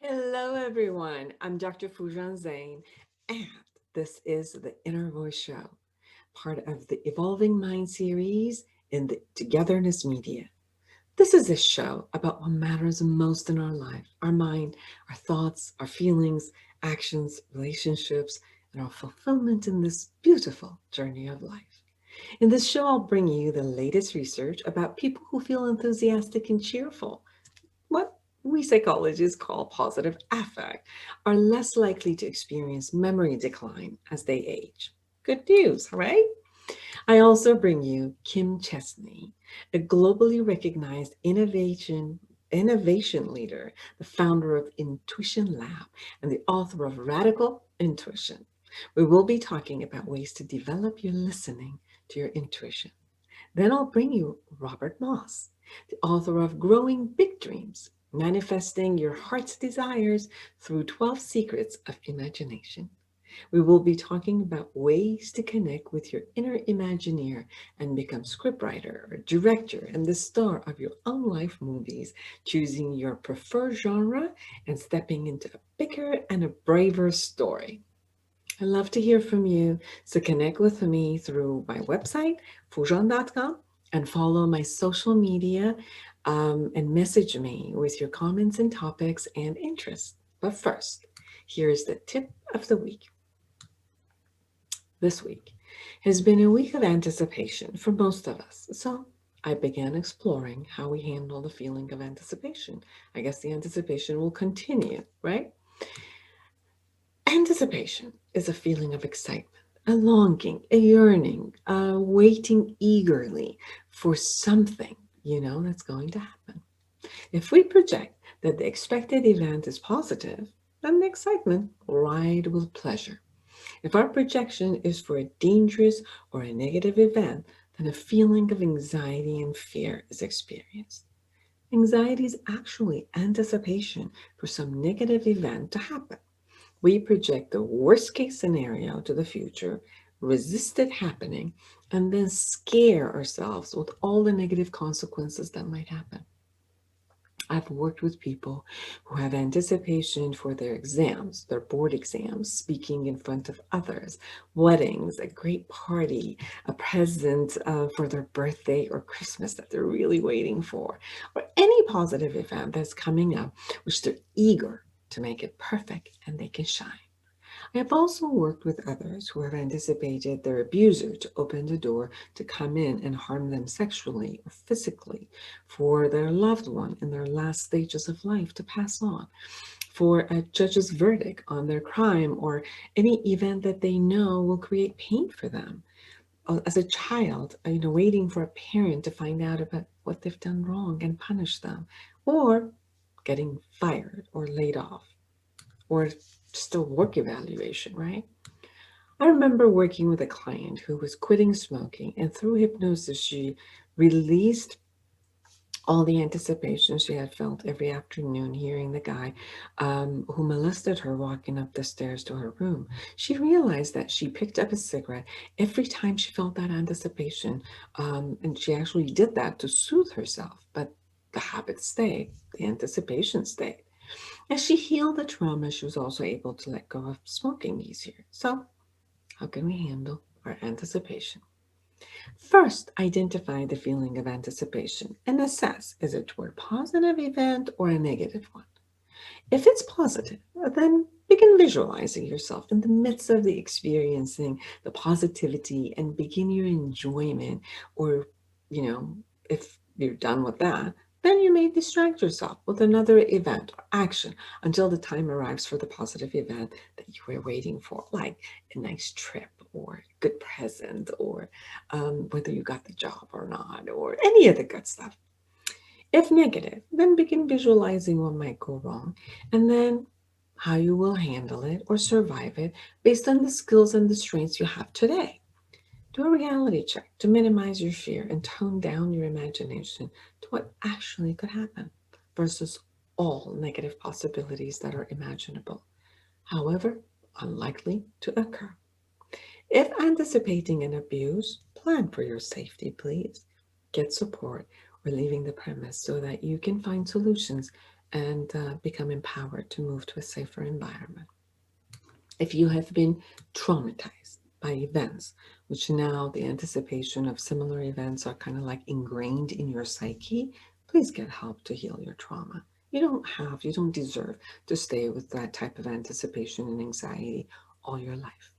Hello, everyone. I'm Dr. Foojan Zeine, and this is the Inner Voice Show, part of the Evolving Mind series in the Togetherness Media. This is a show about what matters most in our life: our mind, our thoughts, our feelings, actions, relationships, and our fulfillment in this beautiful journey of life. In this show, I'll bring you the latest research about people who feel enthusiastic and cheerful. What we psychologists call positive affect are less likely to experience memory decline as they age. Good news, right? I also bring you Kim Chestney, a globally recognized innovation leader, the founder of Intuition Lab, and the author of Radical Intuition. We will be talking about ways to develop your listening to your intuition. Then I'll bring you Robert Moss, the author of Growing Big Dreams, Manifesting Your Heart's Desires Through 12 Secrets of Imagination. We will be talking about ways to connect with your inner Imagineer and become scriptwriter or director and the star of your own life movies, choosing your preferred genre and stepping into a bigger and a braver story. I love to hear from you, so connect with me through my website, foujan.com, and follow my social media and message me with your comments and topics and interests. But first, here's the tip of the week. This week has been a week of anticipation for most of us, so I began exploring how we handle the feeling of anticipation. I guess the anticipation will continue, right? Anticipation is a feeling of excitement, a longing, a yearning, a waiting eagerly for something, that's going to happen. If we project that the expected event is positive, then the excitement will ride with pleasure. If our projection is for a dangerous or a negative event, then a feeling of anxiety and fear is experienced. Anxiety is actually anticipation for some negative event to happen. We project the worst case scenario to the future, resist it happening, and then scare ourselves with all the negative consequences that might happen. I've worked with people who have anticipation for their exams, their board exams, speaking in front of others, weddings, a great party, a present for their birthday or Christmas that they're really waiting for, or any positive event that's coming up, which they're eager to make it perfect and they can shine. I have also worked with others who have anticipated their abuser to open the door to come in and harm them sexually or physically, for their loved one in their last stages of life to pass on, for a judge's verdict on their crime or any event that they know will create pain for them. As a child, waiting for a parent to find out about what they've done wrong and punish them, or getting fired or laid off, or just a work evaluation, right? I remember working with a client who was quitting smoking, and through hypnosis, she released all the anticipation she had felt every afternoon hearing the guy who molested her walking up the stairs to her room. She realized that she picked up a cigarette every time she felt that anticipation, and she actually did that to soothe herself, but the habit stayed, the anticipation stayed. As she healed the trauma, she was also able to let go of smoking easier. So, how can we handle our anticipation? First, identify the feeling of anticipation and assess, is it toward a positive event or a negative one? If it's positive, then begin visualizing yourself in the midst of the experiencing the positivity and begin your enjoyment. Or, if you're done with that, then you may distract yourself with another event or action until the time arrives for the positive event that you were waiting for, like a nice trip or a good present, or whether you got the job or not, or any of the good stuff. If negative, then begin visualizing what might go wrong and then how you will handle it or survive it based on the skills and the strengths you have today. Do a reality check to minimize your fear and tone down your imagination to what actually could happen versus all negative possibilities that are imaginable, however unlikely to occur. If anticipating an abuse, plan for your safety, please. Get support or leaving the premise so that you can find solutions and become empowered to move to a safer environment. If you have been traumatized by events, which now the anticipation of similar events are kind of like ingrained in your psyche, please get help to heal your trauma. You don't deserve to stay with that type of anticipation and anxiety all your life.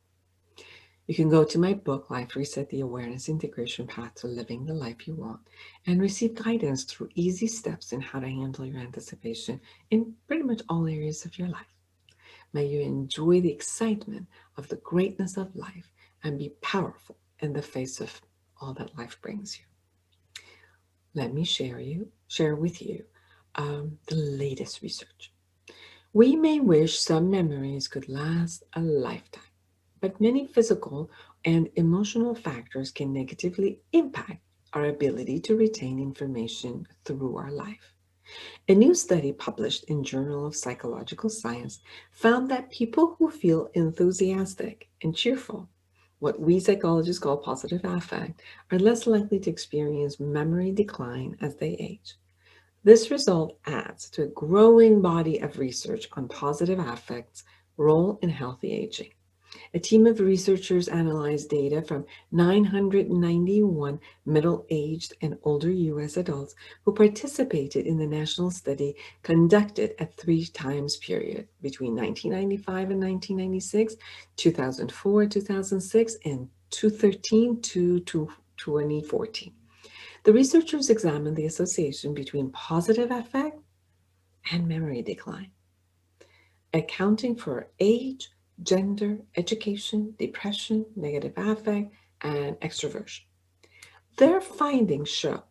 You can go to my book, Life Reset, the Awareness Integration Path to Living the Life You Want, and receive guidance through easy steps in how to handle your anticipation in pretty much all areas of your life. May you enjoy the excitement of the greatness of life and be powerful in the face of all that life brings you. Let me share with you the latest research. We may wish some memories could last a lifetime, but many physical and emotional factors can negatively impact our ability to retain information through our life. A new study published in Journal of Psychological Science found that people who feel enthusiastic and cheerful, what we psychologists call positive affect, are less likely to experience memory decline as they age. This result adds to a growing body of research on positive affect's role in healthy aging. A team of researchers analyzed data from 991 middle-aged and older U.S. adults who participated in the national study conducted at 3 times period between 1995 and 1996, 2004, 2006, and 2013 to 2014. The researchers examined the association between positive affect and memory decline, accounting for age, gender, education, depression, negative affect, and extroversion. Their findings show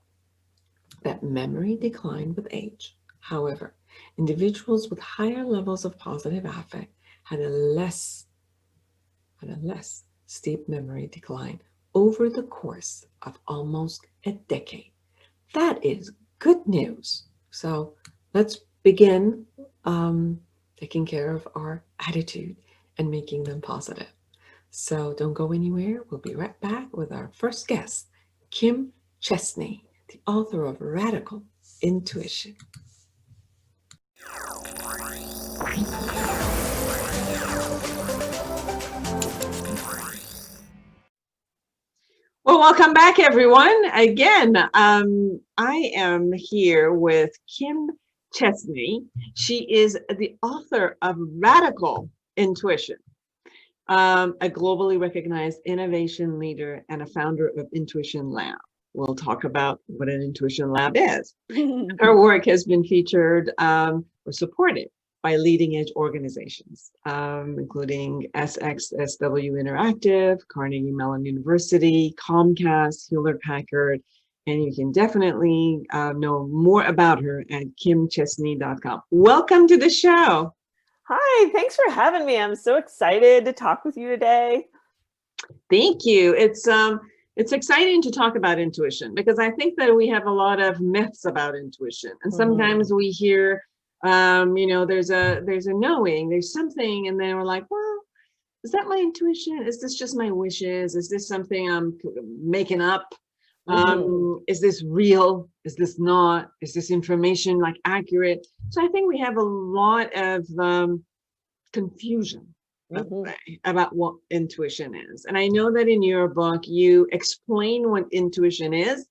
that memory declined with age. However, individuals with higher levels of positive affect had a less steep memory decline over the course of almost a decade. That is good news. So let's begin taking care of our attitude and making them positive. So don't go anywhere. We'll be right back with our first guest, Kim Chestney, the author of Radical Intuition. Well, welcome back, everyone. Again, I am here with Kim Chestney. She is the author of Radical Intuition, a globally recognized innovation leader and a founder of Intuition Lab. We'll talk about what an Intuition Lab is. Her work has been featured or supported by leading-edge organizations, including SXSW Interactive, Carnegie Mellon University, Comcast, Hewlett-Packard, and you can definitely know more about her at kimchestney.com. Welcome to the show. Hi, thanks for having me. I'm so excited to talk with you today. Thank you. It's exciting to talk about intuition because I think that we have a lot of myths about intuition, and sometimes we hear, there's a knowing, there's something, and then we're like, well, is that my intuition? Is this just my wishes? Is this something I'm making up? Is this real? Is this not? Is this information like accurate? So I think we have a lot of confusion about what intuition is. And I know that in your book, you explain what intuition is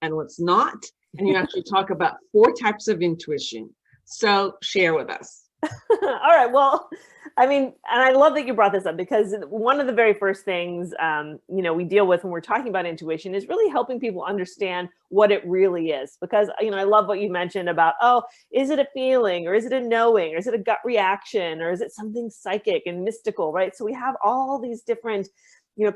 and what's not. And you actually talk about 4 types of intuition. So share with us. All right. Well, I mean, and I love that you brought this up because one of the very first things, we deal with when we're talking about intuition is really helping people understand what it really is. Because, I love what you mentioned about, is it a feeling or is it a knowing or is it a gut reaction or is it something psychic and mystical, right? So we have all these different,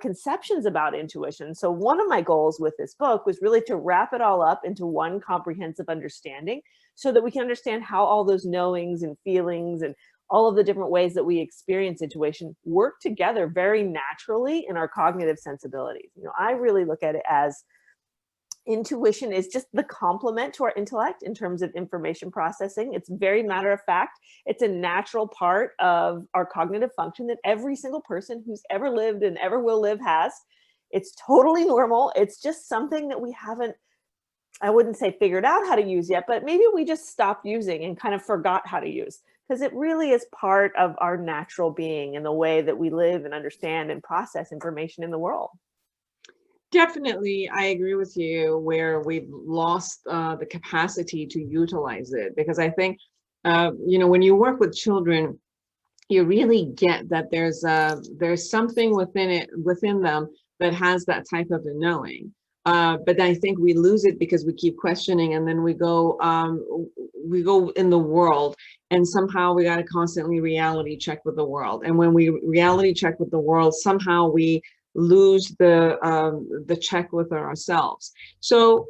conceptions about intuition. So one of my goals with this book was really to wrap it all up into one comprehensive understanding so that we can understand how all those knowings and feelings and all of the different ways that we experience intuition work together very naturally in our cognitive sensibilities. I really look at it as intuition is just the complement to our intellect in terms of information processing. It's very matter of fact. It's a natural part of our cognitive function that every single person who's ever lived and ever will live has. It's totally normal. It's just something that we haven't, I wouldn't say figured out how to use yet, but maybe we just stopped using and kind of forgot how to use, because it really is part of our natural being and the way that we live and understand and process information in the world. Definitely, I agree with you where we've lost the capacity to utilize it, because I think, when you work with children, you really get that there's something within them that has that type of a knowing. But I think we lose it because we keep questioning, and then we go in the world, and somehow we got to constantly reality check with the world. And when we reality check with the world, somehow we lose the check with ourselves. So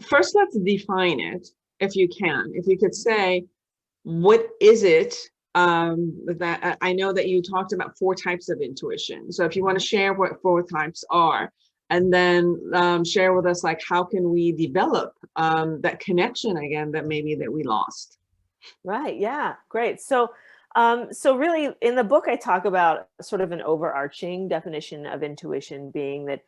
first, let's define it, if you can. If you could say, what is it that I know that you talked about 4 types of intuition. So if you want to share what 4 types are, and then share with us, like, how can we develop that connection again that we lost? Right. Yeah. Great. So really, in the book, I talk about sort of an overarching definition of intuition being that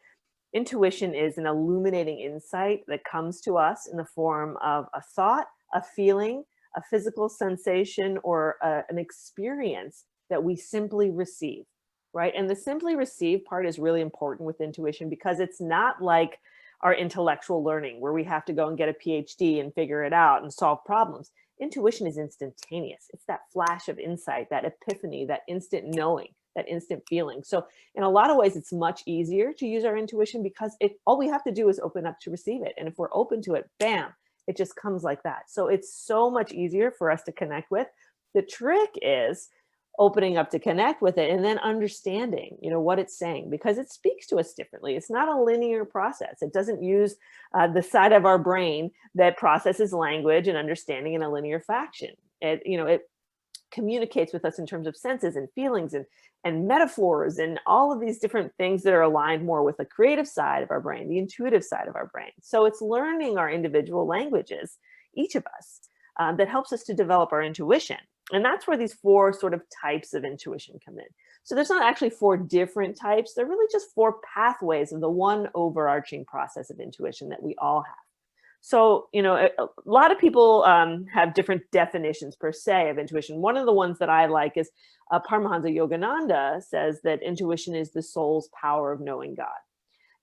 intuition is an illuminating insight that comes to us in the form of a thought, a feeling, a physical sensation, or an experience that we simply receive, right? And the simply receive part is really important with intuition, because it's not like our intellectual learning where we have to go and get a PhD and figure it out and solve problems. Intuition is instantaneous. It's that flash of insight, that epiphany, that instant knowing, that instant feeling. So in a lot of ways, it's much easier to use our intuition because all we have to do is open up to receive it. And if we're open to it, bam, it just comes like that. So it's so much easier for us to connect with. The trick is opening up to connect with it and then understanding, what it's saying, because it speaks to us differently. It's not a linear process. It doesn't use the side of our brain that processes language and understanding in a linear fashion. It communicates with us in terms of senses and feelings and metaphors and all of these different things that are aligned more with the creative side of our brain, the intuitive side of our brain. So it's learning our individual languages, each of us, that helps us to develop our intuition. And that's where these 4 sort of types of intuition come in. So there's not actually 4 different types. They're really just 4 pathways of the one overarching process of intuition that we all have. So, a lot of people have different definitions per se of intuition. One of the ones that I like is Paramahansa Yogananda says that intuition is the soul's power of knowing God.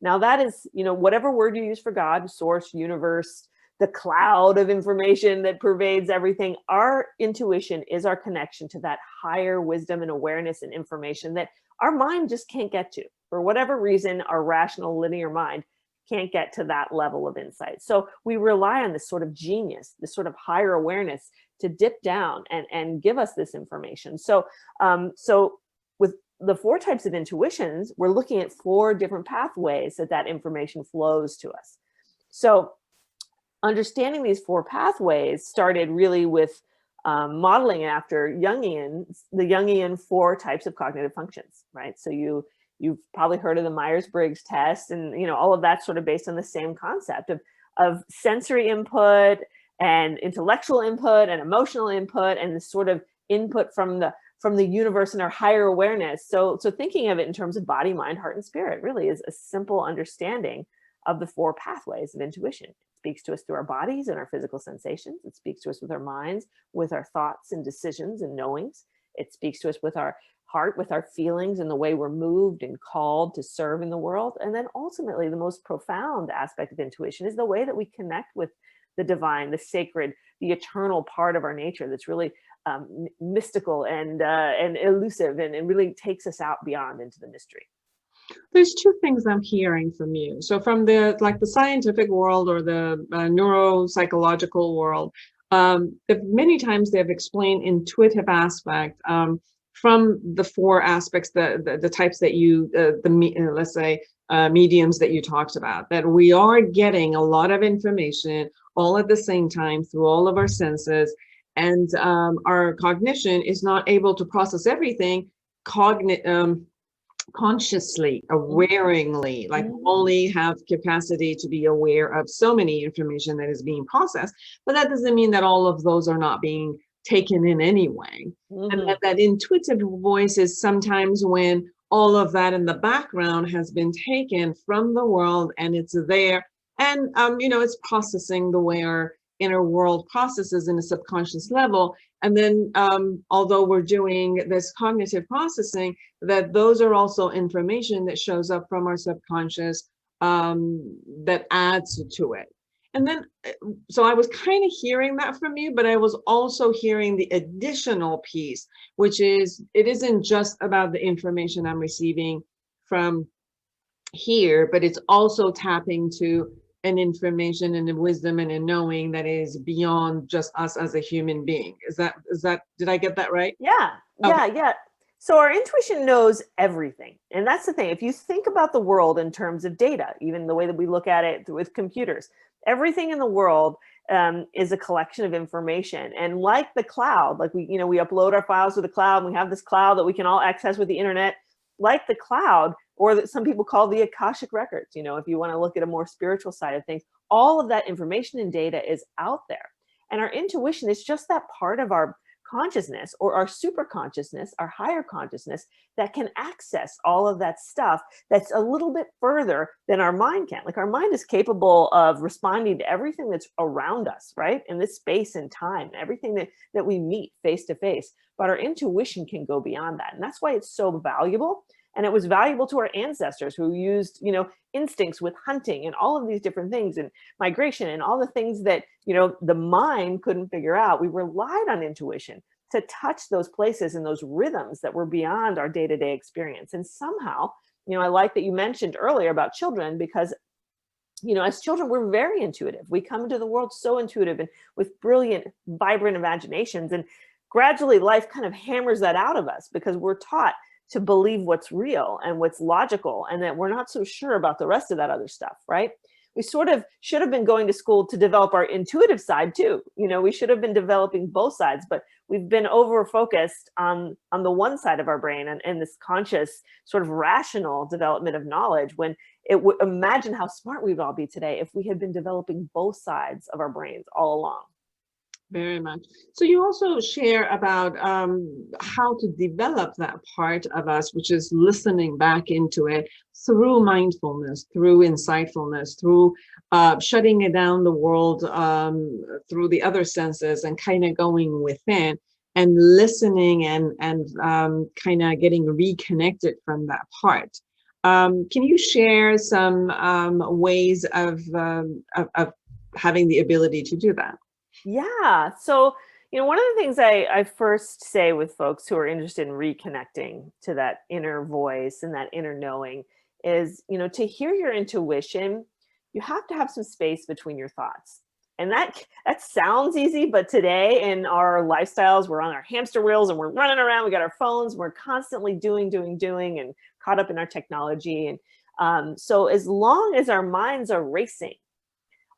Now that is, whatever word you use for God, source, universe, the cloud of information that pervades everything, our intuition is our connection to that higher wisdom and awareness and information that our mind just can't get to. For whatever reason, our rational linear mind can't get to that level of insight. So we rely on this sort of genius, this sort of higher awareness to dip down and give us this information. So with the 4 types of intuitions, we're looking at 4 different pathways that information flows to us. So understanding these 4 pathways started really with modeling after the Jungian 4 types of cognitive functions, right? So you've probably heard of the Myers-Briggs test, and all of that sort of based on the same concept of sensory input and intellectual input and emotional input and this sort of input from the universe and our higher awareness. So thinking of it in terms of body, mind, heart, and spirit really is a simple understanding of the 4 pathways of intuition. It speaks to us through our bodies and our physical sensations. It speaks to us with our minds, with our thoughts and decisions and knowings. It speaks to us with our heart, with our feelings and the way we're moved and called to serve in the world. And then ultimately, the most profound aspect of intuition is the way that we connect with the divine, the sacred, the eternal part of our nature that's really mystical and elusive and really takes us out beyond into the mystery. There's 2 things I'm hearing from you. So from the scientific world or the neuropsychological world, many times they've explained intuitive aspect from the 4 aspects, the types that you, let's say, mediums that you talked about, that we are getting a lot of information all at the same time through all of our senses. and our cognition is not able to process everything consciously, awareingly, like we only have capacity to be aware of so many information that is being processed, but that doesn't mean that all of those are not being taken in anyway. And that intuitive voice is sometimes when all of that in the background has been taken from the world and it's there, and it's processing the way our inner world processes in a subconscious level. And then although we're doing this cognitive processing, that those are also information that shows up from our subconscious that adds to it. And then, so I was kind of hearing that from you, but I was also hearing the additional piece, which is, it isn't just about the information I'm receiving from here, but it's also tapping to an information and a wisdom and a knowing that is beyond just us as a human being. Is that, did I get that right? Yeah, Okay. yeah. So our intuition knows everything. And that's the thing. If you think about the world in terms of data, even the way that we look at it with computers, everything in the world is a collection of information. And like the cloud, like we upload our files to the cloud, and we have this cloud that we can all access with the internet, like the cloud, or that some people call the Akashic records, if you want to look at a more spiritual side of things, all of that information and data is out there. And our intuition is just that part of our consciousness, or our super consciousness, our higher consciousness, that can access all of that stuff that's a little bit further than our mind can. Like our mind is capable of responding to everything that's around us, right? In this space and time, everything that we meet face to face. But our intuition can go beyond that. And that's why it's so valuable. And it was valuable to our ancestors who used, instincts with hunting and all of these different things, and migration and all the things that, the mind couldn't figure out. We relied on intuition to touch those places and those rhythms that were beyond our day-to-day experience. And somehow, I like that you mentioned earlier about children, because as children, we're very intuitive. We come into the world so intuitive and with brilliant, vibrant imaginations. And gradually life kind of hammers that out of us, because we're taught to believe what's real and what's logical, and that we're not so sure about the rest of that other stuff, right? We sort of should have been going to school to develop our intuitive side too. We should have been developing both sides, but we've been over focused on the one side of our brain and this conscious sort of rational development of knowledge, when it would, imagine how smart we'd all be today if we had been developing both sides of our brains all along. Very much. So you also share about how to develop that part of us, which is listening back into it through mindfulness, through insightfulness, through shutting it down the world through the other senses, and kind of going within and listening and kind of getting reconnected from that part. Can you share some ways of having the ability to do that? Yeah. So, one of the things I first say with folks who are interested in reconnecting to that inner voice and that inner knowing is, to hear your intuition, you have to have some space between your thoughts. And that sounds easy, but today in our lifestyles, we're on our hamster wheels and we're running around. We got our phones. We're constantly doing, and caught up in our technology. And so as long as our minds are racing,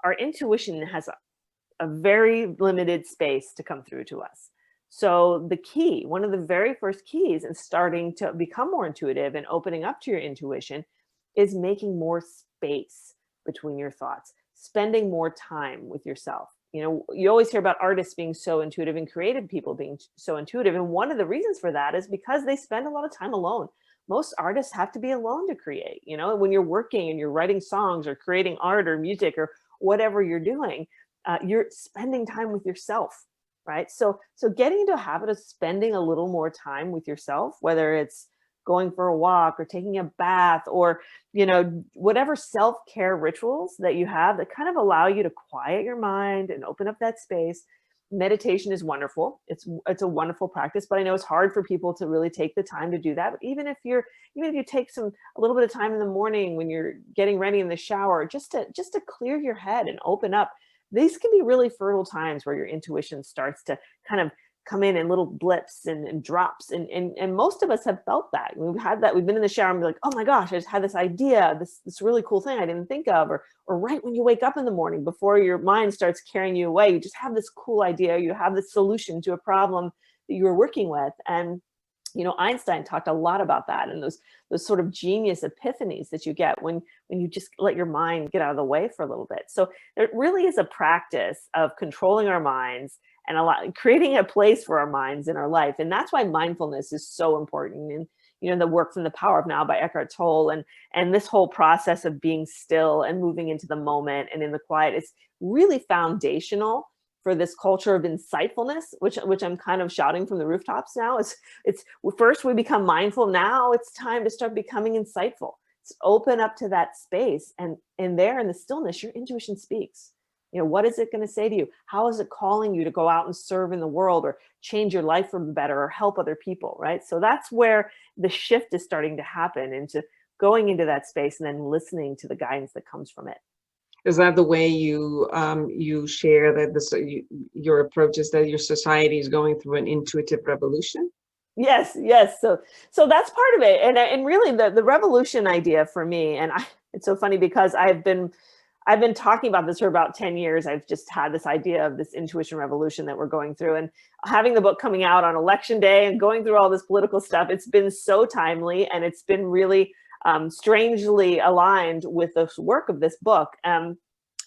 our intuition has a very limited space to come through to us. So the key, one of the very first keys in starting to become more intuitive and opening up to your intuition, is making more space between your thoughts, spending more time with yourself. You always hear about artists being so intuitive and creative people being so intuitive. And one of the reasons for that is because they spend a lot of time alone. Most artists have to be alone to create. When you're working and you're writing songs or creating art or music or whatever you're doing, you're spending time with yourself, right? So getting into a habit of spending a little more time with yourself, whether it's going for a walk or taking a bath or, whatever self-care rituals that you have that kind of allow you to quiet your mind and open up that space. Meditation is wonderful. It's a wonderful practice, but I know it's hard for people to really take the time to do that. But even if you take a little bit of time in the morning when you're getting ready in the shower, just to clear your head and open up, these can be really fertile times where your intuition starts to kind of come in little blips and drops. And most of us have felt that. We've had that. We've been in the shower and be like, oh my gosh, I just had this idea, this really cool thing I didn't think of. Or right when you wake up in the morning, before your mind starts carrying you away, you just have this cool idea. You have the solution to a problem that you were working with. And Einstein talked a lot about that, and those sort of genius epiphanies that you get when you just let your mind get out of the way for a little bit. So it really is a practice of controlling our minds and creating a place for our minds in our life. And that's why mindfulness is so important. And the work from The Power of Now by Eckhart Tolle, and this whole process of being still and moving into the moment and in the quiet is really foundational for this culture of insightfulness, which I'm kind of shouting from the rooftops now. It's first we become mindful. Now it's time to start becoming insightful. It's open up to that space, and there in the stillness, your intuition speaks. What is it going to say to you? How is it calling you to go out and serve in the world, or change your life for the better, or help other people, right? So that's where the shift is starting to happen, into going into that space and then listening to the guidance that comes from it. Is that the way you share that your approach is that your society is going through an intuitive revolution? Yes. So that's part of it, and really the revolution idea for me, and it's so funny because I've been talking about this for about 10 years. I've just had this idea of this intuition revolution that we're going through, and having the book coming out on election day and going through all this political stuff. It's been so timely, and it's been really strangely aligned with the work of this book,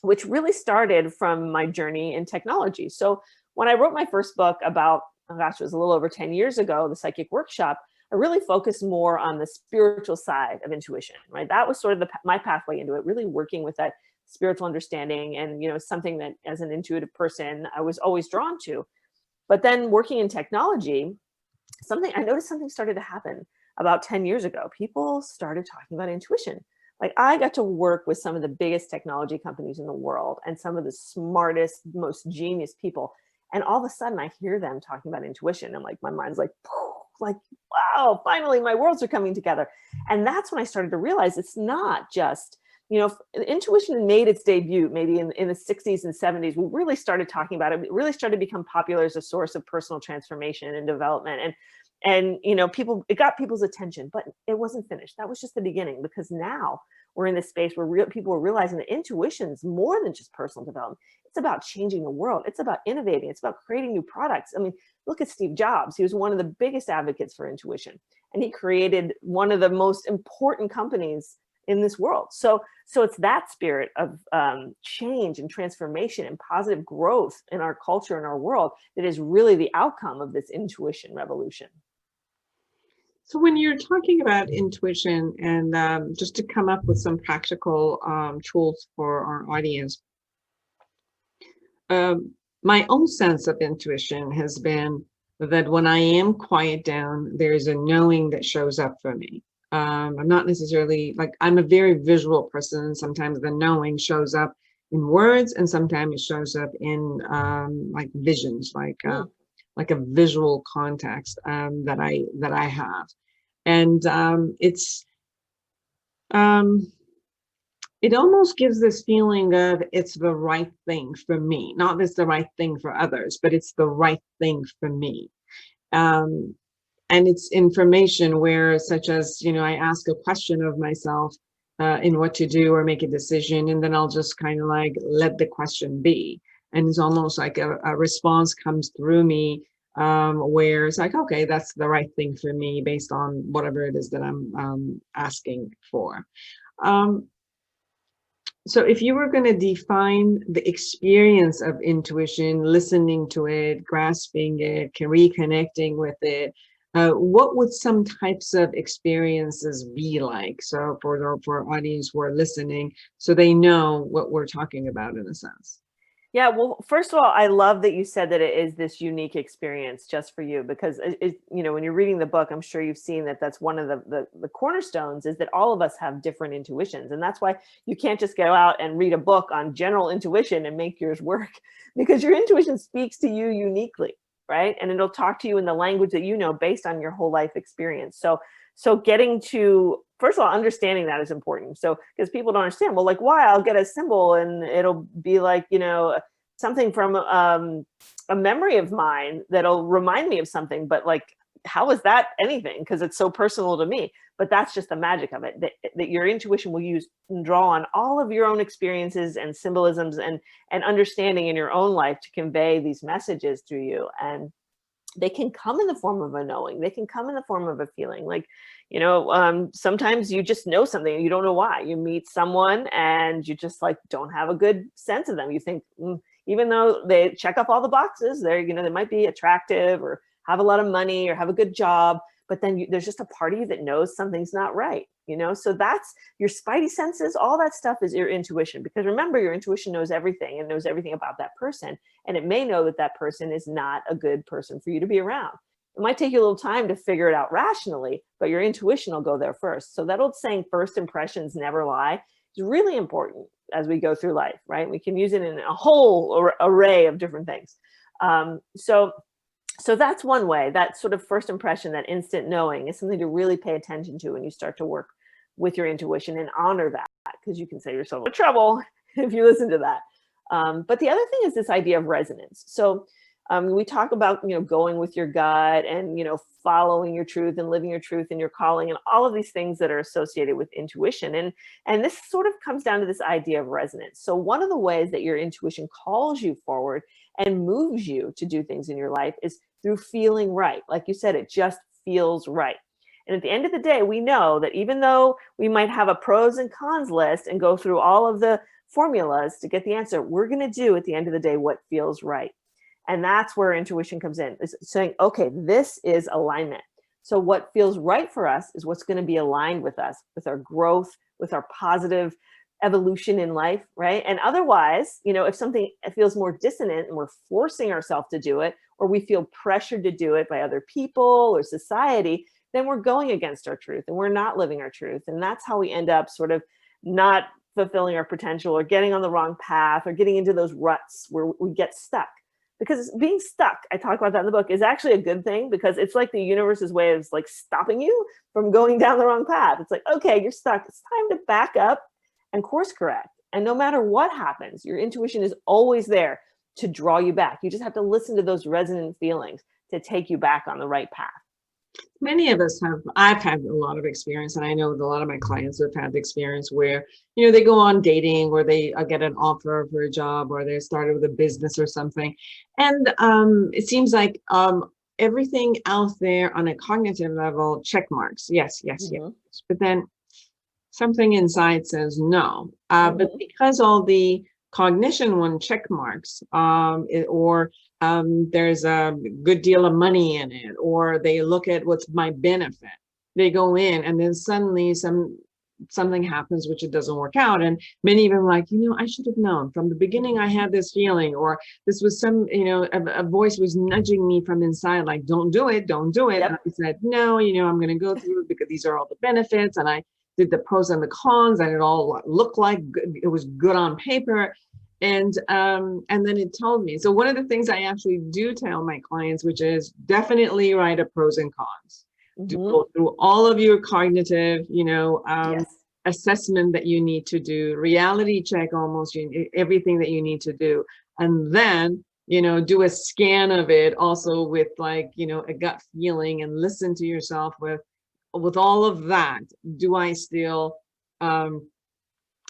which really started from my journey in technology. So when I wrote my first book about, oh gosh, it was a little over 10 years ago, The Psychic Workshop, I really focused more on the spiritual side of intuition, right? That was sort of my pathway into it, really working with that spiritual understanding, and something that as an intuitive person, I was always drawn to. But then working in technology, I noticed something started to happen about 10 years ago. People started talking about intuition. Like, I got to work with some of the biggest technology companies in the world and some of the smartest, most genius people. And all of a sudden I hear them talking about intuition. And my mind's like, wow, finally my worlds are coming together. And that's when I started to realize it's not just, intuition made its debut maybe in the 60s and 70s. We really started talking about it. It really started to become popular as a source of personal transformation and development. And it got people's attention, but it wasn't finished. That was just the beginning, because now we're in this space where people are realizing that intuition's more than just personal development. It's about changing the world. It's about innovating. It's about creating new products. I mean, look at Steve Jobs. He was one of the biggest advocates for intuition, and he created one of the most important companies in this world. So it's that spirit of change and transformation and positive growth in our culture and our world that is really the outcome of this intuition revolution. So when you're talking about intuition, and just to come up with some practical tools for our audience, my own sense of intuition has been that when I am quiet down, there's a knowing that shows up for me. I'm not necessarily I'm a very visual person. Sometimes the knowing shows up in words, and sometimes it shows up in visions, like a visual context that I have. And it almost gives this feeling of it's the right thing for me, not that it's the right thing for others, but it's the right thing for me. And it's information where, such as, I ask a question of myself in what to do or make a decision, and then I'll just kind of let the question be. And it's almost like a response comes through me where it's okay, that's the right thing for me based on whatever it is that I'm asking for. So if you were going to define the experience of intuition, listening to it, grasping it, reconnecting with it, what would some types of experiences be like? So for our audience who are listening, so they know what we're talking about in a sense. Yeah, well, first of all, I love that you said that it is this unique experience just for you, because when you're reading the book, I'm sure you've seen that that's one of the cornerstones, is that all of us have different intuitions. And that's why you can't just go out and read a book on general intuition and make yours work, because your intuition speaks to you uniquely, right? And it'll talk to you in the language that you know based on your whole life experience. So getting to, first of all, understanding that is important. So, because people don't understand, well, why? I'll get a symbol and it'll be something from a memory of mine that'll remind me of something, but like, how is that anything? Because it's so personal to me. But that's just the magic of it, that your intuition will use and draw on all of your own experiences and symbolisms and understanding in your own life to convey these messages through you. And they can come in the form of a knowing. They can come in the form of a feeling. Like, sometimes you just know something and you don't know why. You meet someone and you just like don't have a good sense of them. You think, even though they check off all the boxes, they might be attractive or have a lot of money or have a good job, but then there's just a part of you that knows something's not right. So that's your spidey senses. All that stuff is your intuition, because remember, your intuition knows everything and knows everything about that person. And it may know that that person is not a good person for you to be around. It might take you a little time to figure it out rationally, but your intuition will go there first. So that old saying, first impressions never lie, is really important as we go through life, right? We can use it in a whole array of different things. So that's one way. That sort of first impression, that instant knowing, is something to really pay attention to when you start to work with your intuition and honor that, because you can save yourself in trouble if you listen to that. But the other thing is this idea of resonance. So we talk about, going with your gut and, following your truth and living your truth and your calling and all of these things that are associated with intuition. And this sort of comes down to this idea of resonance. So one of the ways that your intuition calls you forward and moves you to do things in your life is through feeling right. Like you said, it just feels right. And at the end of the day, we know that even though we might have a pros and cons list and go through all of the formulas to get the answer, we're going to do at the end of the day what feels right. And that's where intuition comes in, is saying, okay, this is alignment. So what feels right for us is what's going to be aligned with us, with our growth, with our positive evolution in life, right? And otherwise, if something feels more dissonant and we're forcing ourselves to do it, or we feel pressured to do it by other people or society, then we're going against our truth and we're not living our truth. And that's how we end up sort of not fulfilling our potential, or getting on the wrong path, or getting into those ruts where we get stuck. Because being stuck, I talk about that in the book, is actually a good thing, because it's like the universe's way of like stopping you from going down the wrong path. It's like, okay, you're stuck. It's time to back up and course correct. And no matter what happens, your intuition is always there to draw you back. You just have to listen to those resonant feelings to take you back on the right path. Many of us I've had a lot of experience, and I know that a lot of my clients have had the experience where, they go on dating, or they get an offer for a job, or they started with a business or something. And it seems like everything out there on a cognitive level, check marks. Yes, yes, yes. But then something inside says no. But because all the cognition one check marks, or there's a good deal of money in it, or they look at what's my benefit, they go in, and then suddenly something happens which it doesn't work out. And many of them like, I should have known from the beginning. I had this feeling, or this was a voice was nudging me from inside, like, don't do it. Yep. And I said, no, I'm going to go through it because these are all the benefits. And I did the pros and the cons, and it all looked like it was good on paper. And then it told me. So one of the things I actually do tell my clients, which is definitely write a pros and cons. Go through all of your cognitive, Yes. assessment that you need to do, reality check, almost everything that you need to do. And then, do a scan of it also with like, a gut feeling, and listen to yourself with all of that. Do I still,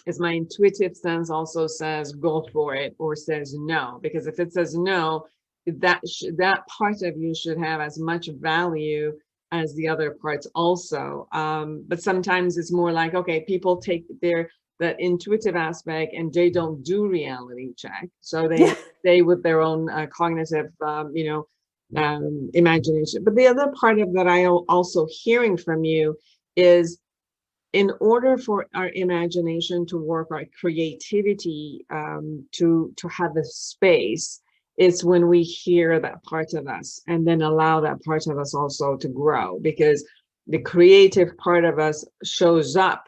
is my intuitive sense also says go for it, or says no? Because if it says no, that part of you should have as much value as the other parts also. But sometimes it's more like, okay, people take that intuitive aspect and they don't do reality check. So they stay with their own cognitive, imagination. But the other part of that I also hearing from you is, in order for our imagination to work, our creativity to have a space, it's when we hear that part of us, and then allow that part of us also to grow, because the creative part of us shows up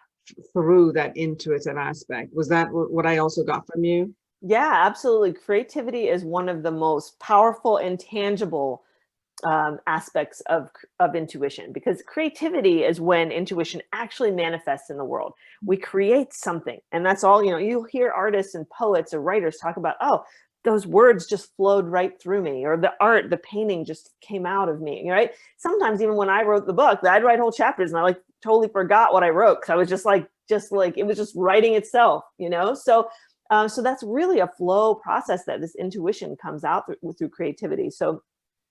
through that intuitive aspect. Was that what I also got from you? Yeah, absolutely. Creativity is one of the most powerful and tangible aspects of intuition, because creativity is when intuition actually manifests in the world. We create something, and that's all. You'll hear artists and poets or writers talk about, oh, those words just flowed right through me, or the art, the painting just came out of me, right? Sometimes even when I wrote the book, I'd write whole chapters and I like totally forgot what I wrote, because I was just like it was just writing itself, so that's really a flow process, that this intuition comes out through creativity. So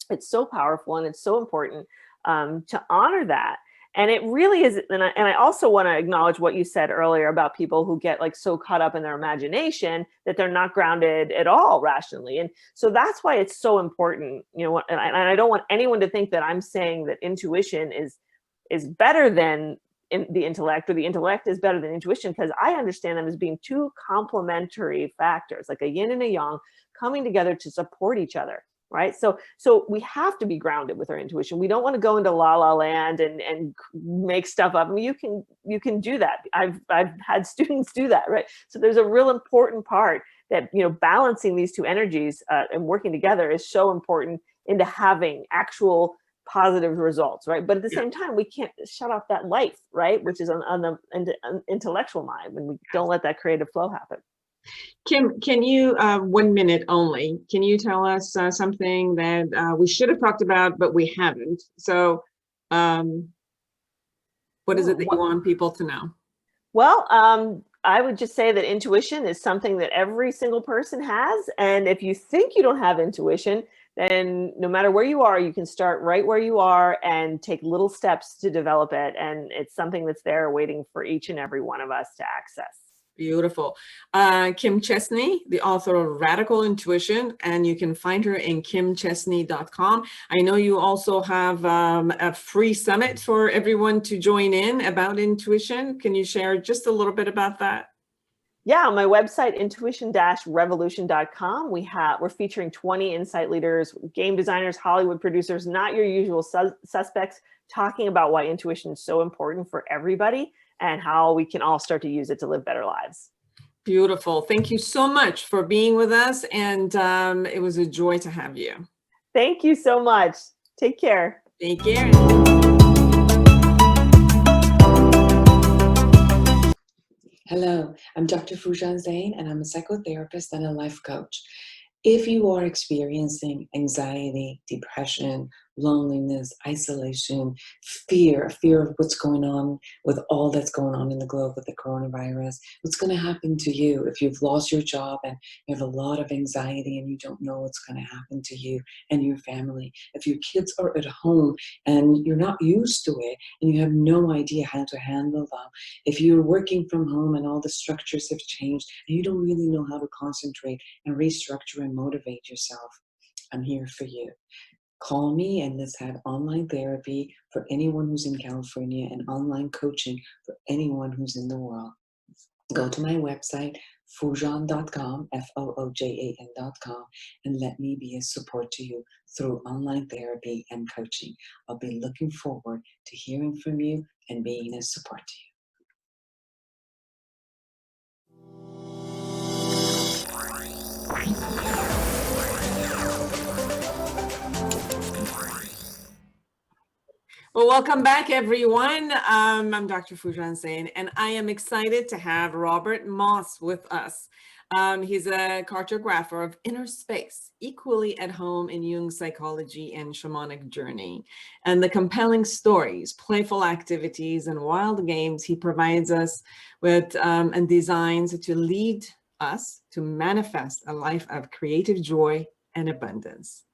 it's so powerful, and it's so important to honor that. And it really is. And I also want to acknowledge what you said earlier about people who get like so caught up in their imagination that they're not grounded at all rationally. And so that's why it's so important, and I don't want anyone to think that I'm saying that intuition is better than the intellect, or the intellect is better than intuition, because I understand them as being two complementary factors, like a yin and a yang coming together to support each other. Right. So we have to be grounded with our intuition. We don't want to go into la la land and make stuff up. I mean, you can do that. I've had students do that. Right. So there's a real important part that, balancing these two energies and working together is so important into having actual positive results. Right. But at the same time, we can't shut off that light, right, which is on the intellectual mind, when we don't let that creative flow happen. Kim, can you, 1 minute only, can you tell us something that we should have talked about, but we haven't? So what is it that you want people to know? Well, I would just say that intuition is something that every single person has. And if you think you don't have intuition, then no matter where you are, you can start right where you are and take little steps to develop it. And it's something that's there waiting for each and every one of us to access. Beautiful. Kim Chestney, the author of Radical Intuition, and you can find her in kimchestney.com. I know you also have a free summit for everyone to join in about intuition. Can you share just a little bit about that? Yeah, on my website, intuition-revolution.com, we're featuring 20 insight leaders, game designers, Hollywood producers, not your usual suspects, talking about why intuition is so important for everybody and how we can all start to use it to live better lives. Beautiful. Thank you so much for being with us. And it was a joy to have you. Thank you so much. Take care. Take care. Hello, I'm Dr. Foojan Zeine, and I'm a psychotherapist and a life coach. If you are experiencing anxiety, depression, loneliness, isolation, fear of what's going on with all that's going on in the globe with the coronavirus, what's going to happen to you if you've lost your job and you have a lot of anxiety and you don't know what's going to happen to you and your family, if your kids are at home and you're not used to it and you have no idea how to handle them, if you're working from home and all the structures have changed and you don't really know how to concentrate and restructure and motivate yourself, I'm here for you. Call me and let's have online therapy for anyone who's in California and online coaching for anyone who's in the world. Go to my website, foojan.com, Foojan.com, and let me be a support to you through online therapy and coaching. I'll be looking forward to hearing from you and being a support to you. Well, welcome back, everyone. I'm Dr. Foojan Zeine, and I am excited to have Robert Moss with us. He's a cartographer of inner space, equally at home in Jung's psychology and shamanic journey. And the compelling stories, playful activities, and wild games he provides us with and designs to lead us to manifest a life of creative joy and abundance.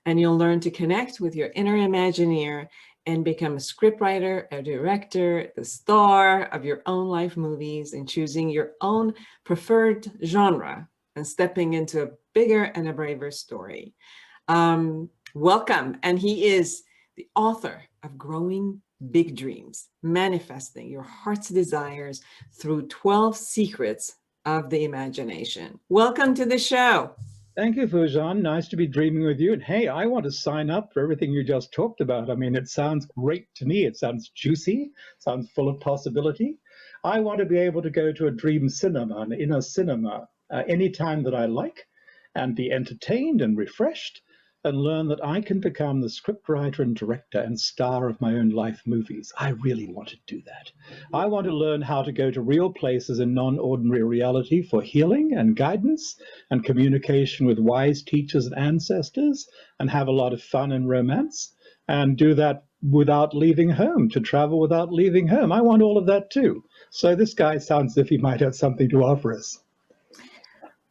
And you'll learn to connect with your inner Imagineer and become a scriptwriter, a director, the star of your own life movies, and choosing your own preferred genre and stepping into a bigger and a braver story. Welcome. And he is the author of Growing Big Dreams, Manifesting Your Heart's Desires Through 12 Secrets of the Imagination. Welcome to the show. Thank you, Foojan. Nice to be dreaming with you. And hey, I want to sign up for everything you just talked about. I mean, it sounds great to me. It sounds juicy, sounds full of possibility. I want to be able to go to a dream cinema, an inner cinema, anytime that I like and be entertained and refreshed. and learn that I can become the scriptwriter and director and star of my own life movies. I really want to do that. I want to learn how to go to real places in non-ordinary reality for healing and guidance and communication with wise teachers and ancestors, and have a lot of fun and romance, and do that without leaving home, to travel without leaving home. I want all of that too. So this guy sounds as if he might have something to offer us.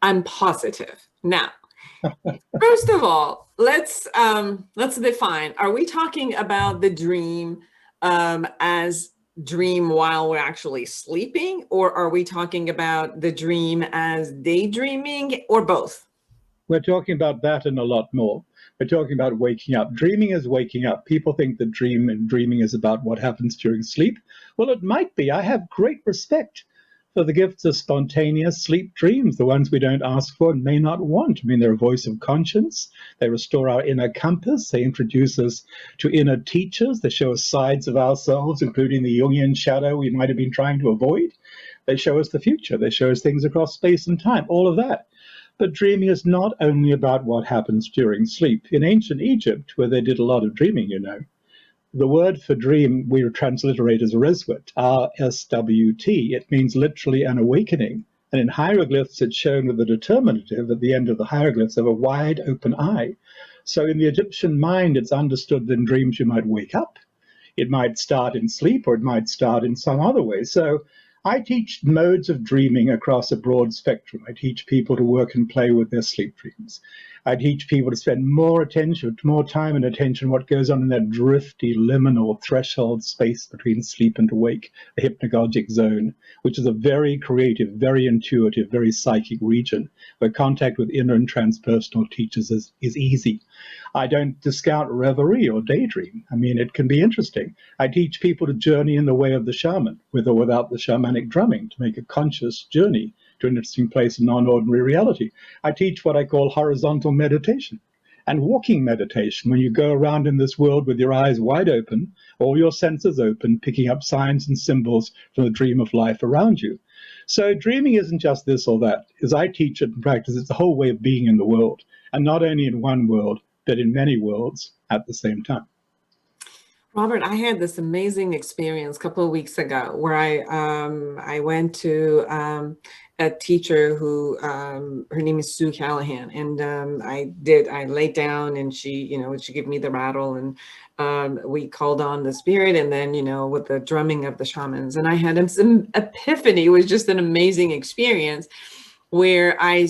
I'm positive. Now, first of all, let's define. Are we talking about the dream as dream while we're actually sleeping, or are we talking about the dream as daydreaming, or both? We're talking about that and a lot more. We're talking about waking up. Dreaming is waking up. People think that dreaming is about what happens during sleep. Well, it might be. I have great respect for the gifts of spontaneous sleep dreams, the ones we don't ask for and may not want. I mean, they're a voice of conscience. They restore our inner compass. They introduce us to inner teachers. They show us sides of ourselves, including the Jungian shadow we might have been trying to avoid. They show us the future. They show us things across space and time, all of that. But dreaming is not only about what happens during sleep. In ancient Egypt, where they did a lot of dreaming, the word for dream we transliterate as reswt, R-S-W-T. It means literally an awakening. And in hieroglyphs, it's shown with the determinative at the end of the hieroglyphs of a wide open eye. So in the Egyptian mind, it's understood that in dreams you might wake up. It might start in sleep, or it might start in some other way. So I teach modes of dreaming across a broad spectrum. I teach people to work and play with their sleep dreams. I teach people to spend more time and attention on what goes on in that drifty, liminal threshold space between sleep and awake, the hypnagogic zone, which is a very creative, very intuitive, very psychic region where contact with inner and transpersonal teachers is easy. I don't discount reverie or daydream. I mean, it can be interesting. I teach people to journey in the way of the shaman, with or without the shamanic drumming, to make a conscious journey to an interesting place in non-ordinary reality. I teach what I call horizontal meditation and walking meditation, when you go around in this world with your eyes wide open, all your senses open, picking up signs and symbols from the dream of life around you. So dreaming isn't just this or that. As I teach it and practice, it's the whole way of being in the world, and not only in one world, but in many worlds at the same time. Robert, I had this amazing experience a couple of weeks ago where I went to a teacher who her name is Sue Callahan, and I laid down, and she gave me the rattle, and we called on the spirit, and then with the drumming of the shamans, and I had some epiphany. It was just an amazing experience where I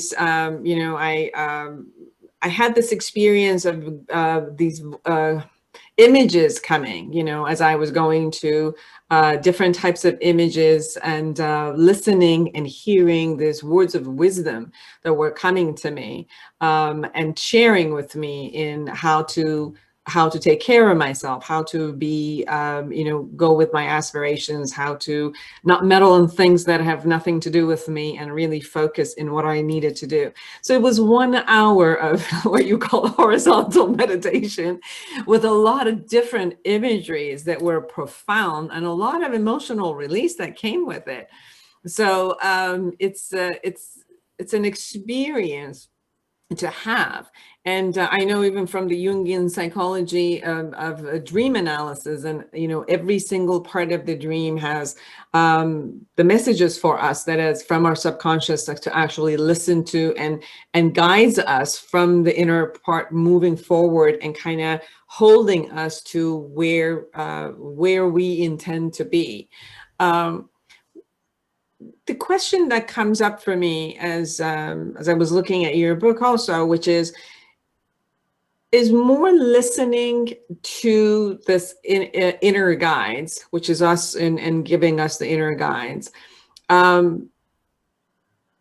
had this experience of these images coming, as I was going to different types of images, and listening and hearing these words of wisdom that were coming to me, and sharing with me in how to take care of myself, how to be, go with my aspirations, how to not meddle in things that have nothing to do with me, and really focus in what I needed to do. So it was 1 hour of what you call horizontal meditation, with a lot of different imageries that were profound, and a lot of emotional release that came with it. So it's an experience to have. And I know even from the Jungian psychology of dream analysis, and every single part of the dream has the messages for us that is from our subconscious to actually listen to, and guides us from the inner part moving forward, and kind of holding us to where we intend to be. The question that comes up for me as I was looking at your book also, which is more listening to this inner guides, which is us, and giving us the inner guides.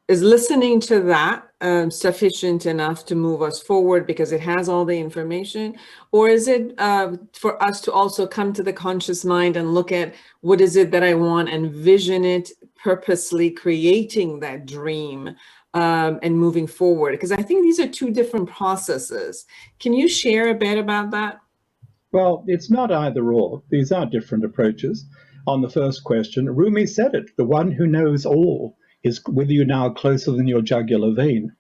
Is listening to that sufficient enough to move us forward because it has all the information? Or is it for us to also come to the conscious mind and look at what is it that I want, and vision it, purposely creating that dream and moving forward? Because I think these are two different processes. Can you share a bit about that? Well, it's not either or. These are different approaches. On the first question, Rumi said it, the one who knows all is with you now closer than your jugular vein.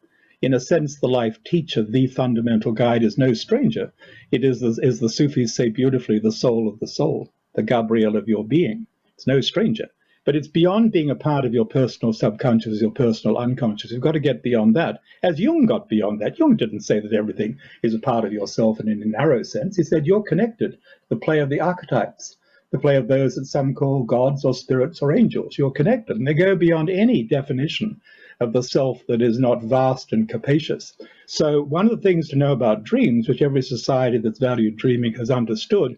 In a sense, the life teacher, the fundamental guide, is no stranger. It is, as the Sufis say beautifully, the soul of the soul, the Gabriel of your being. It's no stranger. But it's beyond being a part of your personal subconscious, your personal unconscious. You've got to get beyond that. As Jung got beyond that, Jung didn't say that everything is a part of yourself in a narrow sense. He said you're connected. The play of the archetypes, the play of those that some call gods or spirits or angels. You're connected, and they go beyond any definition of the self that is not vast and capacious. So one of the things to know about dreams, which every society that's valued dreaming has understood,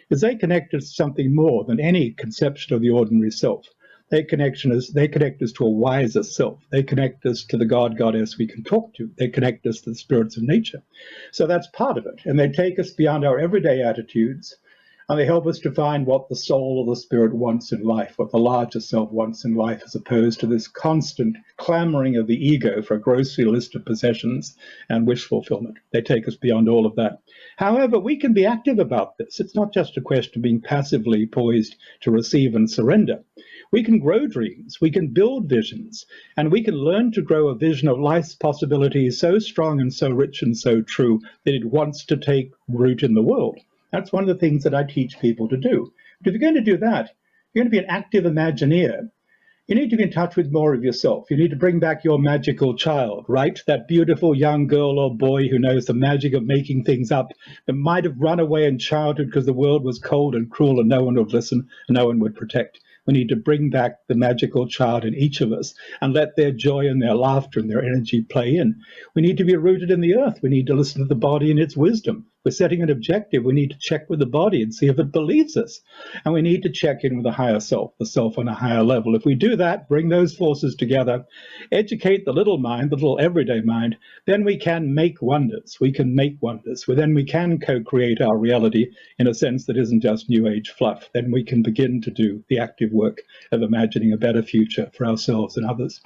is they connect us to something more than any conception of the ordinary self. They connect us to a wiser self. They connect us to the God, goddess we can talk to. They connect us to the spirits of nature. So that's part of it. And they take us beyond our everyday attitudes, and they help us to find what the soul or the spirit wants in life, what the larger self wants in life, as opposed to this constant clamoring of the ego for a grocery list of possessions and wish fulfillment. They take us beyond all of that. However, we can be active about this. It's not just a question of being passively poised to receive and surrender. We can grow dreams, we can build visions, and we can learn to grow a vision of life's possibilities so strong and so rich and so true that it wants to take root in the world. That's one of the things that I teach people to do. But if you're going to do that, you're going to be an active Imagineer. You need to be in touch with more of yourself. You need to bring back your magical child, right? That beautiful young girl or boy who knows the magic of making things up, that might have run away in childhood because the world was cold and cruel and no one would listen and no one would protect. We need to bring back the magical child in each of us and let their joy and their laughter and their energy play in. We need to be rooted in the earth. We need to listen to the body and its wisdom. We're setting an objective. We need to check with the body and see if it believes us. And we need to check in with the higher self, the self on a higher level. If we do that, bring those forces together, educate the little mind, the little everyday mind, then we can make wonders. We can make wonders. Then we can co-create our reality in a sense that isn't just New Age fluff. Then we can begin to do the active work of imagining a better future for ourselves and others.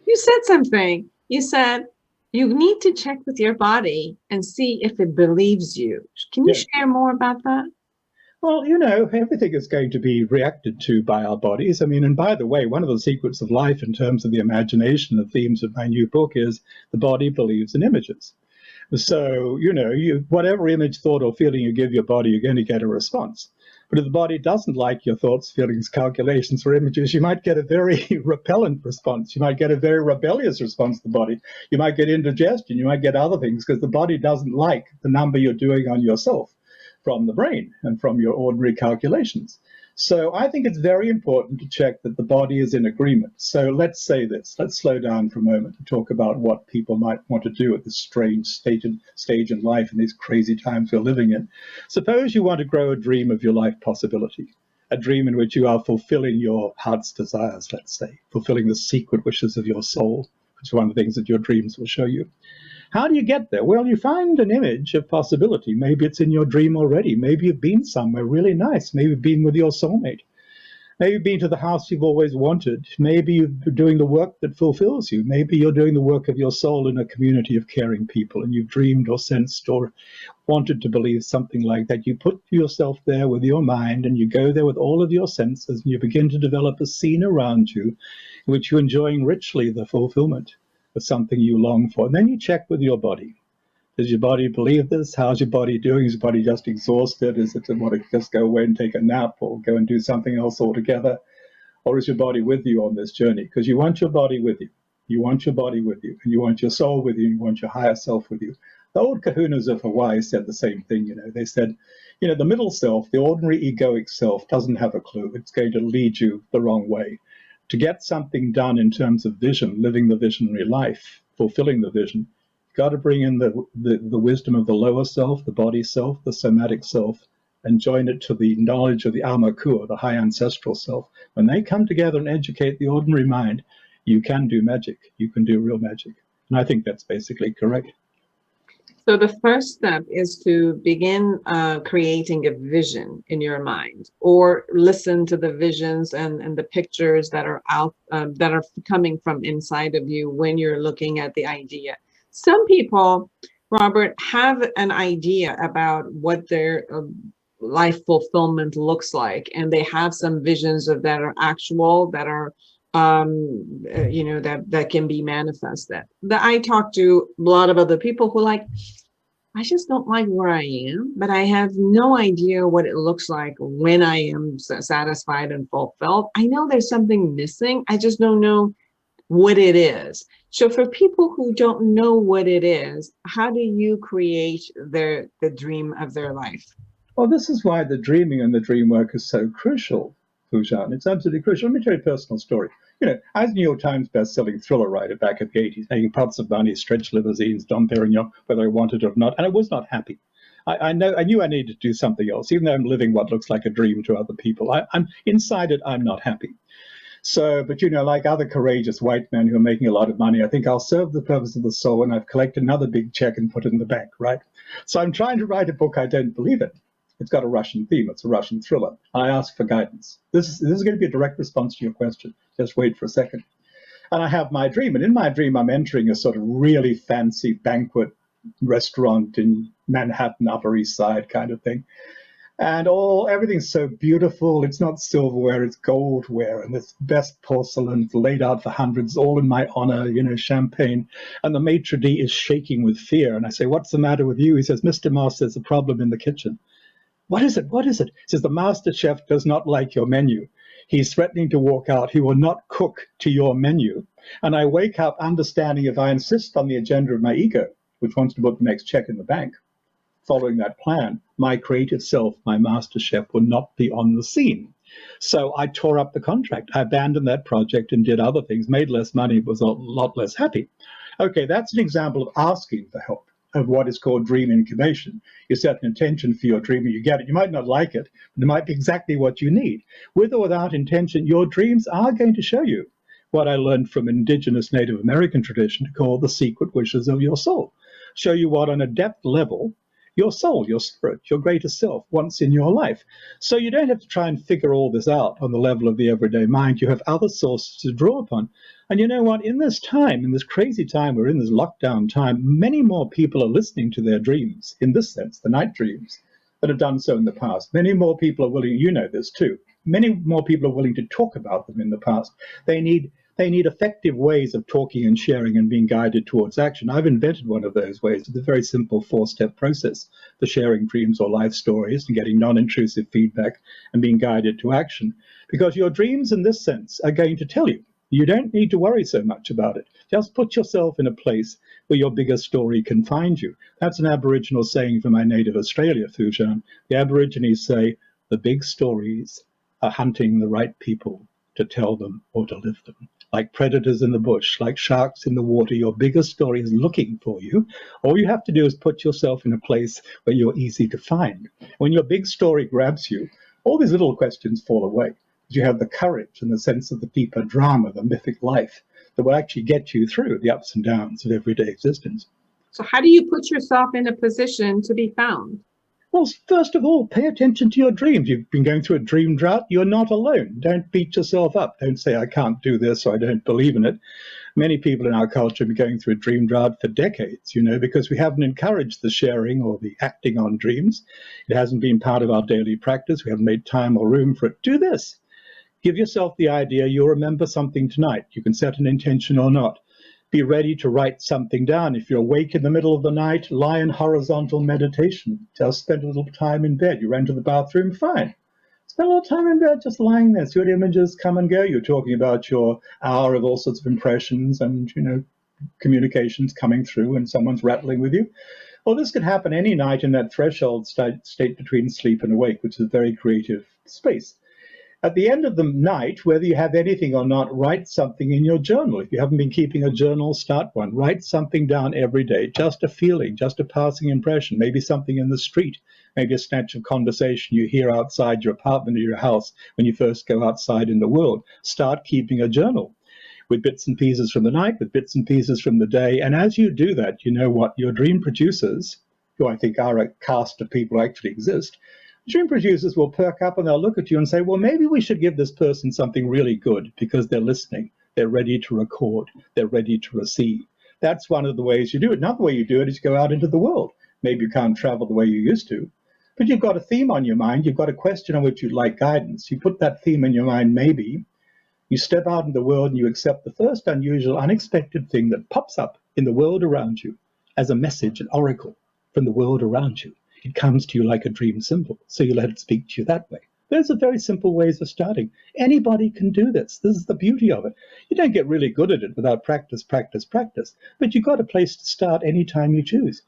You said something. You said you need to check with your body and see if it believes you. Can you share more about that? Well, everything is going to be reacted to by our bodies. I mean, and by the way, one of the secrets of life in terms of the imagination, the themes of my new book, is the body believes in images. So, whatever image, thought, or feeling you give your body, you're going to get a response. But if the body doesn't like your thoughts, feelings, calculations, or images, you might get a very repellent response. You might get a very rebellious response to the body. You might get indigestion. You might get other things because the body doesn't like the number you're doing on yourself from the brain and from your ordinary calculations. So I think it's very important to check that the body is in agreement. So let's say this. Let's slow down for a moment to talk about what people might want to do at this strange stage in life in these crazy times we're living in. Suppose you want to grow a dream of your life possibility, a dream in which you are fulfilling your heart's desires, let's say, fulfilling the secret wishes of your soul, which is one of the things that your dreams will show you. How do you get there? Well, you find an image of possibility. Maybe it's in your dream already. Maybe you've been somewhere really nice. Maybe you've been with your soulmate. Maybe you've been to the house you've always wanted. Maybe you're doing the work that fulfills you. Maybe you're doing the work of your soul in a community of caring people, and you've dreamed or sensed or wanted to believe something like that. You put yourself there with your mind, and you go there with all of your senses, and you begin to develop a scene around you in which you're enjoying richly the fulfillment of something you long for. And then you check with your body. Does your body believe this? How's your body doing? Is your body just exhausted? Is it want to just go away and take a nap or go and do something else altogether? Or is your body with you on this journey? Because you want your body with you. You want your body with you, and you want your soul with you, and you want your higher self with you. The old kahunas of Hawaii said the same thing. They said, the middle self, the ordinary egoic self, doesn't have a clue. It's going to lead you the wrong way. To get something done in terms of vision, living the visionary life, fulfilling the vision, you've got to bring in the wisdom of the lower self, the body self, the somatic self, and join it to the knowledge of the Amakur, the high ancestral self. When they come together and educate the ordinary mind, you can do magic. You can do real magic. And I think that's basically correct. So the first step is to begin creating a vision in your mind, or listen to the visions and the pictures that are out, that are coming from inside of you when you're looking at the idea. Some people, Robert, have an idea about what their life fulfillment looks like, and they have some visions of that are actual, that are that can be manifested. I talk to a lot of other people who like, I just don't like where I am, but I have no idea what it looks like when I am satisfied and fulfilled. I know there's something missing. I just don't know what it is. So for people who don't know what it is, how do you create the dream of their life? Well, this is why the dreaming and the dream work is so crucial, Foojan. It's absolutely crucial. Let me tell you a personal story. I was a New York Times best-selling thriller writer back in the 80s, making pots of money, stretch limousines, Dom Perignon, whether I wanted it or not, and I was not happy. I knew I needed to do something else, even though I'm living what looks like a dream to other people. I'm inside it, I'm not happy. So, but like other courageous white men who are making a lot of money, I think I'll serve the purpose of the soul and I've collected another big check and put it in the bank, right? So I'm trying to write a book I don't believe in. It's got a Russian theme. It's a Russian thriller. I ask for guidance. This is going to be a direct response to your question. Just wait for a second. And I have my dream. And in my dream, I'm entering a sort of really fancy banquet restaurant in Manhattan, Upper East Side kind of thing. And everything's so beautiful. It's not silverware, it's goldware, and it's best porcelain laid out for hundreds, all in my honor, champagne. And the maitre d' is shaking with fear. And I say, "What's the matter with you?" He says, "Mr. Moss, there's a problem in the kitchen." "What is it? What is it?" He says, "The master chef does not like your menu. He's threatening to walk out. He will not cook to your menu." And I wake up understanding if I insist on the agenda of my ego, which wants to put the next check in the bank, following that plan, my creative self, my master chef, will not be on the scene. So I tore up the contract. I abandoned that project and did other things, made less money, was a lot less happy. Okay, that's an example of asking for help, of what is called dream incubation. You set an intention for your dream and you get it. You might not like it, but it might be exactly what you need. With or without intention, your dreams are going to show you what I learned from indigenous Native American tradition to call the secret wishes of your soul. Show you what on a depth level your soul, your spirit, your greater self wants in your life. So you don't have to try and figure all this out on the level of the everyday mind. You have other sources to draw upon. And you know what? In this time, in this crazy time, we're in this lockdown time, many more people are listening to their dreams, in this sense, the night dreams, that have done so in the past. Many more people are willing, you know this too, many more people are willing to talk about them in the past. They need effective ways of talking and sharing and being guided towards action. I've invented one of those ways. It's a very simple 4-step process for sharing dreams or life stories and getting non-intrusive feedback and being guided to action. Because your dreams, in this sense, are going to tell you. You don't need to worry so much about it. Just put yourself in a place where your bigger story can find you. That's an Aboriginal saying from my native Australia, Foojan. The Aborigines say, the big stories are hunting the right people to tell them or to live them. Like predators in the bush, like sharks in the water, your bigger story is looking for you. All you have to do is put yourself in a place where you're easy to find. When your big story grabs you, all these little questions fall away. You have the courage and the sense of the deeper drama, the mythic life that will actually get you through the ups and downs of everyday existence. So how do you put yourself in a position to be found? Well, first of all, pay attention to your dreams. You've been going through a dream drought. You're not alone. Don't beat yourself up. Don't say, I can't do this or I don't believe in it. Many people in our culture have been going through a dream drought for decades, because we haven't encouraged the sharing or the acting on dreams. It hasn't been part of our daily practice. We haven't made time or room for it. Do this. Give yourself the idea you'll remember something tonight. You can set an intention or not. Be ready to write something down. If you're awake in the middle of the night, lie in horizontal meditation. Just spend a little time in bed. You ran to the bathroom, fine. Spend a little time in bed just lying there. See what images come and go. You're talking about your hour of all sorts of impressions and, communications coming through and someone's rattling with you. Well, this could happen any night in that threshold state between sleep and awake, which is a very creative space. At the end of the night, whether you have anything or not, write something in your journal. If you haven't been keeping a journal, start one. Write something down every day, just a feeling, just a passing impression, maybe something in the street, maybe a snatch of conversation you hear outside your apartment or your house when you first go outside in the world. Start keeping a journal with bits and pieces from the night, with bits and pieces from the day. And as you do that, you know what? Your dream producers, who I think are a caste of people who actually exist, dream producers will perk up and they'll look at you and say, well, maybe we should give this person something really good because they're listening. They're ready to record. They're ready to receive. That's one of the ways you do it. Another way you do it is go out into the world. Maybe you can't travel the way you used to, but you've got a theme on your mind. You've got a question on which you'd like guidance. You put that theme in your mind, maybe. You step out in the world and you accept the first unusual, unexpected thing that pops up in the world around you as a message, an oracle from the world around you. It comes to you like a dream symbol, so you let it speak to you that way. Those are very simple ways of starting. Anybody can do this. This is the beauty of it. You don't get really good at it without practice, but you've got a place to start anytime you choose.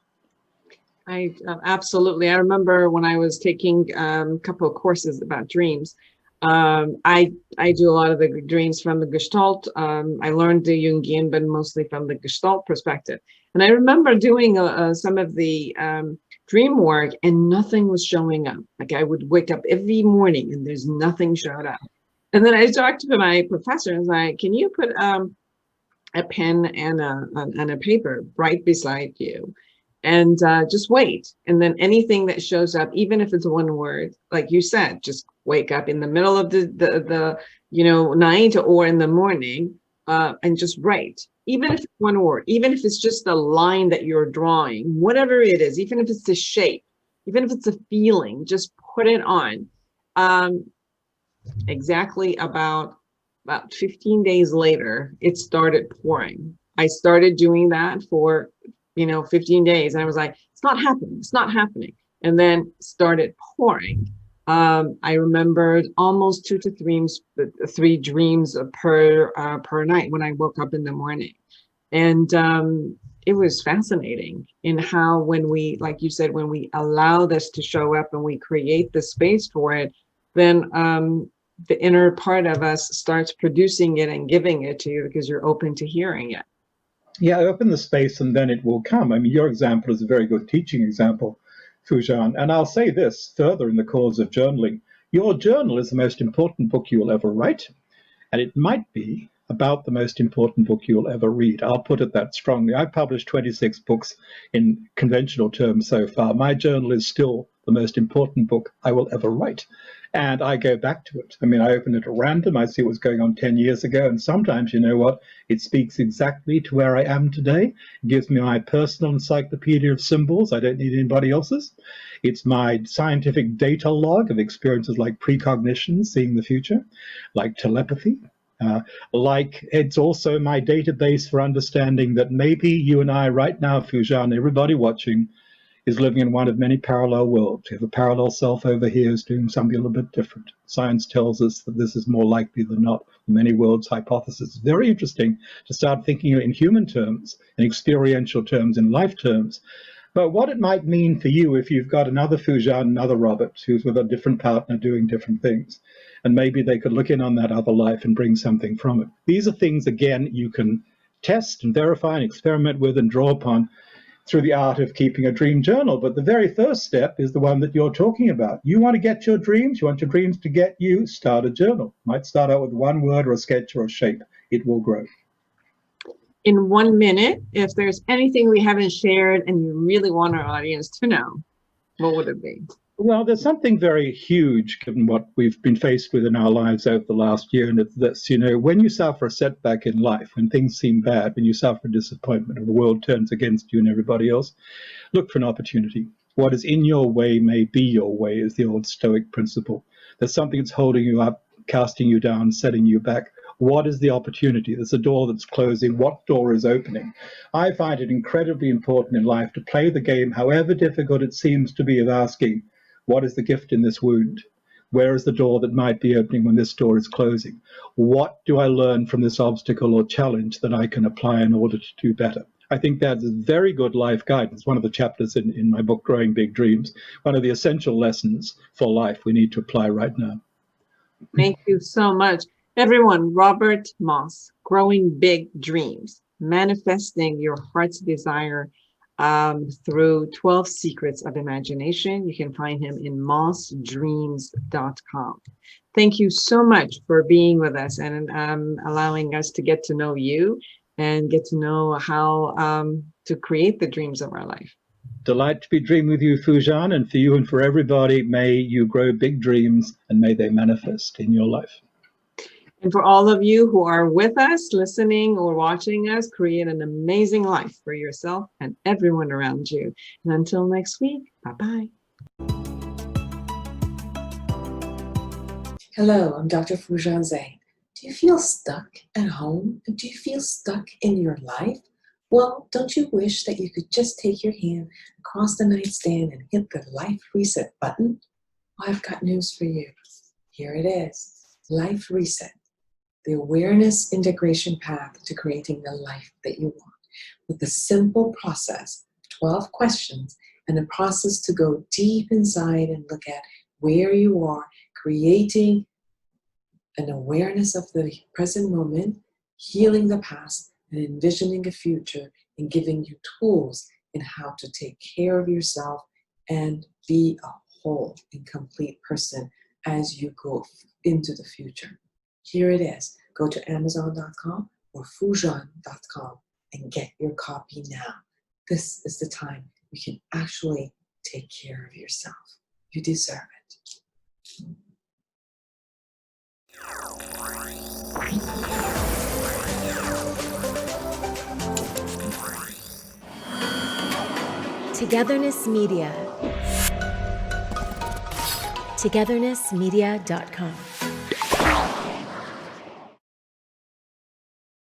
Absolutely. I remember when I was taking a couple of courses about dreams. I do a lot of the dreams from the Gestalt. I learned the Jungian, but mostly from the Gestalt perspective. And I remember doing some of the dream work, and nothing was showing up. Like I would wake up every morning and there's nothing showed up. And then I talked to my professor and was like, can you put a pen and a paper right beside you and just wait. And then anything that shows up, even if it's one word, like you said, just wake up in the middle of the night or in the morning and just write. Even if it's one word, even if it's just a line that you're drawing, whatever it is, even if it's the shape, even if it's a feeling, just put it on. Exactly about 15 days later, it started pouring. I started doing that for 15 days, and I was like, it's not happening, and then started pouring. I remembered almost 2 to 3 dreams per night when I woke up in the morning. And it was fascinating in how, when we, like you said, when we allow this to show up and we create the space for it, then the inner part of us starts producing it and giving it to you because you're open to hearing it. Yeah, open the space and then it will come. I mean, your example is a very good teaching example, Foojan. And I'll say this further in the cause of journaling. Your journal is the most important book you will ever write. And it might be about the most important book you'll ever read. I'll put it that strongly. I've published 26 books in conventional terms so far. My journal is still the most important book I will ever write. And I go back to it. I mean, I open it at random. I see what's going on 10 years ago. And sometimes, you know what? It speaks exactly to where I am today. It gives me my personal encyclopedia of symbols. I don't need anybody else's. It's my scientific data log of experiences like precognition, seeing the future, like telepathy. Like it's also my database for understanding that maybe you and I right now, Foojan, everybody watching, is living in one of many parallel worlds. We have a parallel self over here who's doing something a little bit different. Science tells us that this is more likely than not. Many worlds hypothesis. It's very interesting to start thinking in human terms, in experiential terms, in life terms. But what it might mean for you if you've got another Foojan, another Robert, who's with a different partner doing different things. And maybe they could look in on that other life and bring something from it. These are things, again, you can test and verify and experiment with and draw upon through the art of keeping a dream journal. But the very first step is the one that you're talking about. You want to get your dreams, you want your dreams to get you, start a journal. Might start out with one word or a sketch or a shape. It will grow. In 1 minute, if there's anything we haven't shared and you really want our audience to know, what would it be? Well, there's something very huge given what we've been faced with in our lives over the last year, and it's this, when you suffer a setback in life, when things seem bad, when you suffer disappointment and the world turns against you and everybody else, look for an opportunity. What is in your way may be your way is the old Stoic principle. There's something that's holding you up, casting you down, setting you back. What is the opportunity? There's a door that's closing. What door is opening? I find it incredibly important in life to play the game, however difficult it seems to be, of asking, what is the gift in this wound? Where is the door that might be opening when this door is closing? What do I learn from this obstacle or challenge that I can apply in order to do better? I think that's very good life guidance. One of the chapters in my book, Growing Big Dreams, one of the essential lessons for life we need to apply right now. Thank you so much. Everyone, Robert Moss, Growing Big Dreams, Manifesting Your Heart's Desire through 12 Secrets of Imagination. You can find him in mossdreams.com. Thank you so much for being with us and allowing us to get to know you and get to know how to create the dreams of our life. Delight to be dreaming with you, Foojan, and for you and for everybody, may you grow big dreams and may they manifest in your life. And for all of you who are with us, listening or watching us, create an amazing life for yourself and everyone around you. And until next week, bye-bye. Hello, I'm Dr. Foojan Zeine. Do you feel stuck at home? Do you feel stuck in your life? Well, don't you wish that you could just take your hand across the nightstand and hit the life reset button? Well, I've got news for you. Here it is. Life reset. The awareness integration path to creating the life that you want. With a simple process, 12 questions, and a process to go deep inside and look at where you are, creating an awareness of the present moment, healing the past, and envisioning a future, and giving you tools in how to take care of yourself and be a whole and complete person as you go into the future. Here it is. Go to Amazon.com or Foojan.com and get your copy now. This is the time you can actually take care of yourself. You deserve it. Togetherness Media. Togethernessmedia.com.